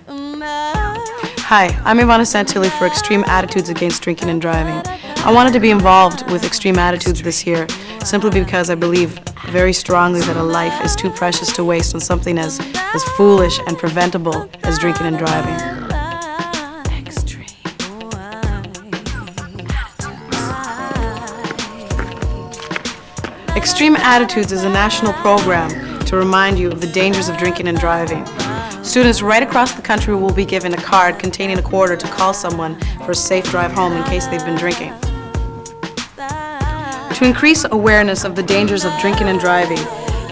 Hi, I'm Ivana Santilli for Extreme Attitudes Against Drinking and Driving. I wanted to be involved with Extreme Attitudes this year simply because I believe very strongly that a life is too precious to waste on something as foolish and preventable as drinking and driving. Extreme Attitudes is a national program to remind you of the dangers of drinking and driving. Students right across the country will be given a card containing a quarter to call someone for a safe drive home in case they've been drinking. To increase awareness of the dangers of drinking and driving,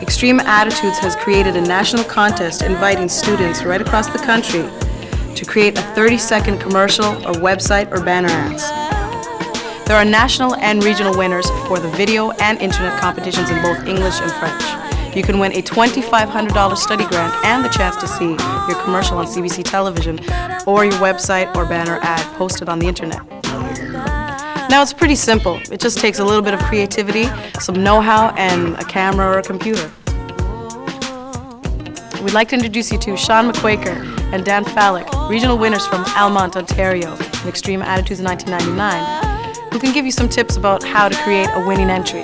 Extreme Attitudes has created a national contest inviting students right across the country to create a 30-second commercial or website or banner ads. There are national and regional winners for the video and internet competitions in both English and French. You can win a $2,500 study grant and the chance to see your commercial on CBC television or your website or banner ad posted on the internet. Now it's pretty simple. It just takes a little bit of creativity, some know-how, and a camera or a computer. We'd like to introduce you to Sean McQuaker and Dan Fallick, regional winners from Almont, Ontario, in Extreme Attitudes in 1999, who can give you some tips about how to create a winning entry.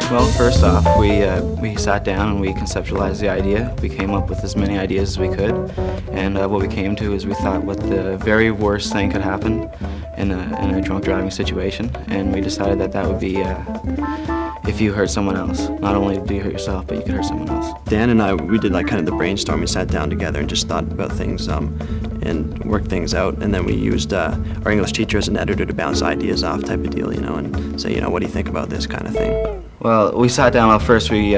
Well, first off, we sat down and we conceptualized the idea. We came up with as many ideas as we could, and what we came to is we thought what the very worst thing could happen in a drunk driving situation, and we decided that would be if you hurt someone else. Not only do you hurt yourself, but you could hurt someone else. Dan and I, we did like kind of the brainstorm. We sat down together and just thought about things and worked things out, and then we used our English teacher as an editor to bounce ideas off type of deal, and say, what do you think about this kind of thing? Well, we sat down. Well, first we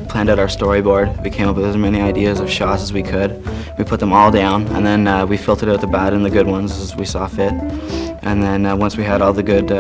planned out our storyboard. We came up with as many ideas of shots as we could. We put them all down, and then we filtered out the bad and the good ones as we saw fit. And then once we had all the good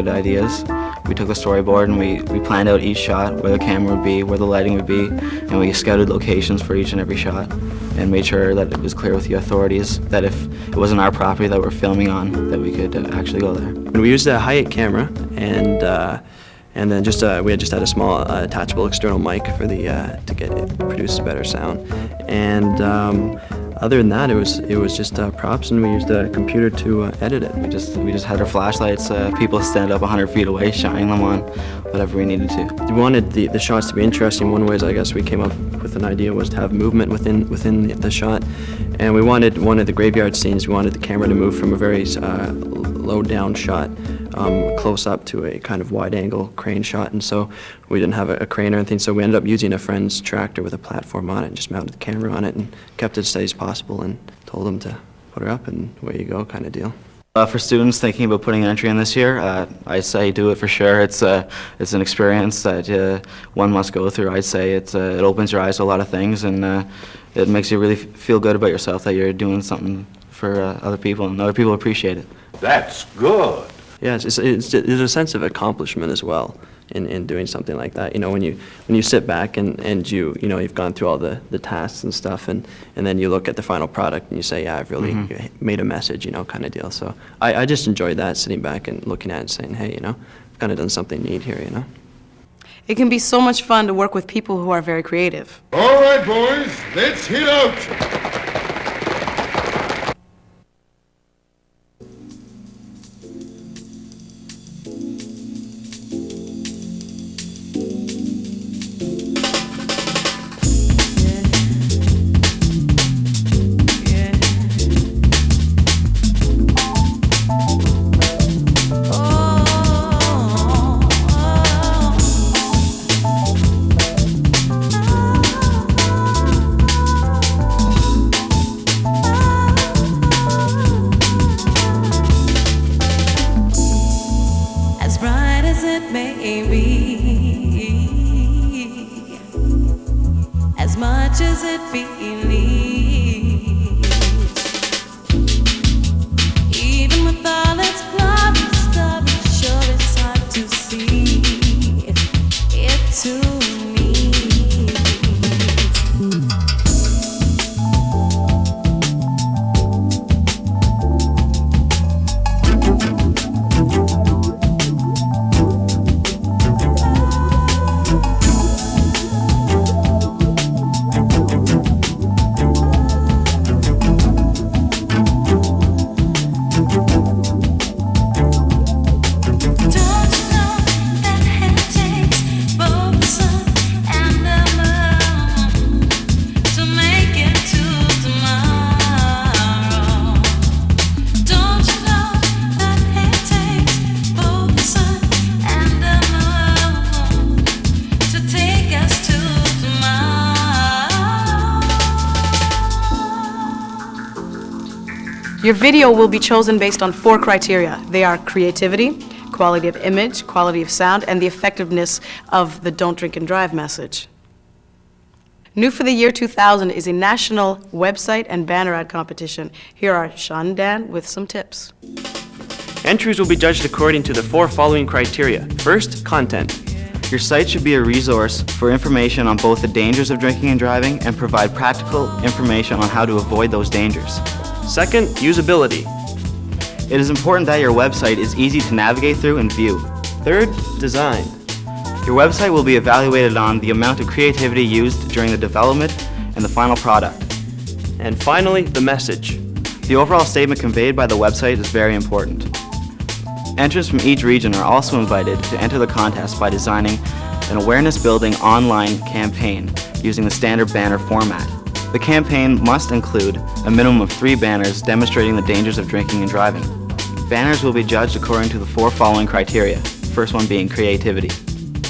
ideas, we took the storyboard and we planned out each shot, where the camera would be, where the lighting would be, and we scouted locations for each and every shot and made sure that it was clear with the authorities that if it wasn't our property that we're filming on, that we could actually go there. And we used a high-8 camera, and then we had a small attachable external mic for to produce a better sound. And other than that, it was just props, and we used a computer to edit it. We just had our flashlights. People stand up 100 feet away, shining them on whatever we needed to. We wanted the shots to be interesting. One way, I guess, we came up with an idea was to have movement within the shot, and we wanted one of the graveyard scenes. We wanted the camera to move from a very low down shot close up to a kind of wide angle crane shot, and so we didn't have a crane or anything, so we ended up using a friend's tractor with a platform on it and just mounted the camera on it and kept it as steady as possible and told them to put her up and away you go kind of deal. For students thinking about putting an entry in this year, I'd say do it for sure. It's an experience that one must go through. I'd say it opens your eyes to a lot of things, and it makes you really feel good about yourself that you're doing something for other people, and other people appreciate it. That's good. Yeah, it's a sense of accomplishment as well in doing something like that. When you sit back and you've gone through all the tasks and stuff, and then you look at the final product and you say, yeah, I've really made a message, kind of deal. So I just enjoyed that, sitting back and looking at it and saying, hey, I've kind of done something neat here, It can be so much fun to work with people who are very creative. All right, boys, let's hit out. As much as it believes, even with all its flaws and stuff, sure it's hard to see it to me. Your video will be chosen based on 4 criteria. They are creativity, quality of image, quality of sound, and the effectiveness of the Don't Drink and Drive message. New for the year 2000 is a national website and banner ad competition. Here are Sean and Dan with some tips. Entries will be judged according to the 4 following criteria. First, content. Your site should be a resource for information on both the dangers of drinking and driving and provide practical information on how to avoid those dangers. Second, usability. It is important that your website is easy to navigate through and view. Third, design. Your website will be evaluated on the amount of creativity used during the development and the final product. And finally, the message. The overall statement conveyed by the website is very important. Entrants from each region are also invited to enter the contest by designing an awareness-building online campaign using the standard banner format. The campaign must include a minimum of 3 banners demonstrating the dangers of drinking and driving. Banners will be judged according to the 4 following criteria, the first one being creativity.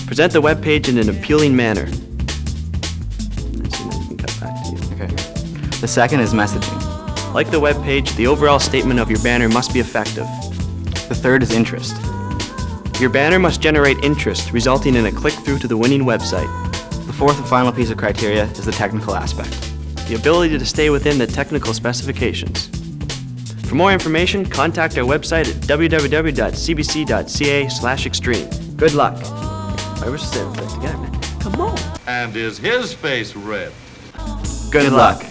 Present the web page in an appealing manner. I can cut back to you. Okay. The second is messaging. Like the web page, the overall statement of your banner must be effective. The third is interest. Your banner must generate interest, resulting in a click-through to the winning website. The fourth and final piece of criteria is the technical aspect. The ability to stay within the technical specifications. For more information, contact our website at www.cbc.ca/extreme. Good luck. I wish to say it together, man. Come on. And is his face red? Good luck.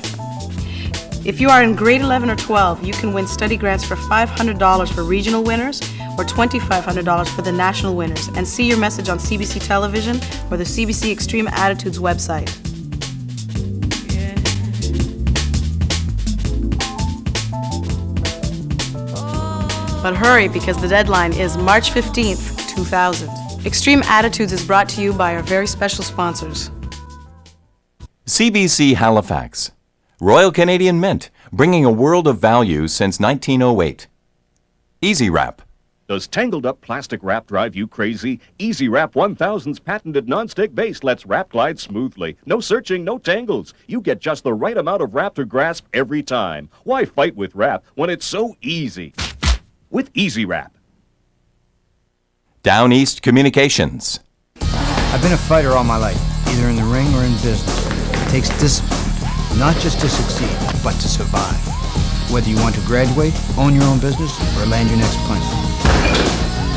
If you are in grade 11 or 12, you can win study grants for $500 for regional winners or $2,500 for the national winners, and see your message on CBC television or the CBC Extreme Attitudes website. But hurry, because the deadline is March 15th, 2000. Extreme Attitudes is brought to you by our very special sponsors. CBC Halifax. Royal Canadian Mint, bringing a world of value since 1908. Easy Wrap. Does tangled up plastic wrap drive you crazy? Easy Wrap 1000's patented non-stick base lets wrap glide smoothly. No searching, no tangles. You get just the right amount of wrap to grasp every time. Why fight with wrap when it's so easy? With Easy Wrap. Down East Communications. I've been a fighter all my life, either in the ring or in business. It takes discipline, not just to succeed, but to survive. Whether you want to graduate, own your own business, or land your next punch,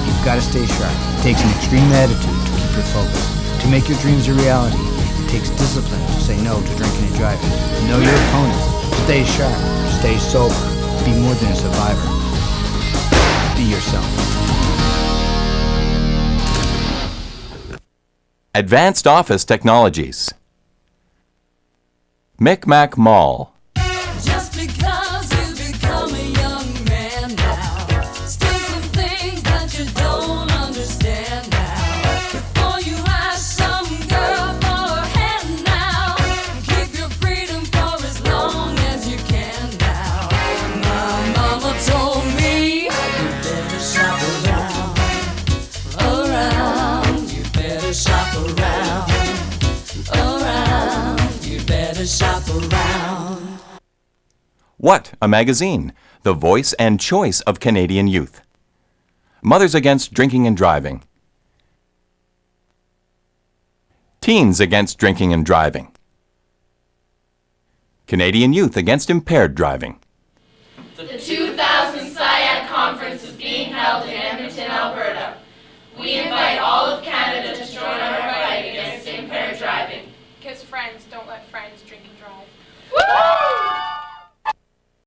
you've got to stay sharp. It takes an extreme attitude to keep your focus. To make your dreams a reality, it takes discipline to say no to drinking and driving. Know your opponent. Stay sharp. Stay sober. Be more than a survivor. Be yourself. Advanced Office Technologies. Micmac Mall. Just because you become a young man now, still some things that you don't understand now. Before you ask some girl for her hand now, keep your freedom for as long as you can now. My mama told me you better shop around, you better shop around, you better shop around. What a Magazine, the voice and choice of Canadian youth. Mothers Against Drinking and Driving. Teens Against Drinking and Driving. Canadian Youth Against Impaired Driving. The 2000 SIAD Conference is being held in Edmonton, Alberta. We invite all of Canada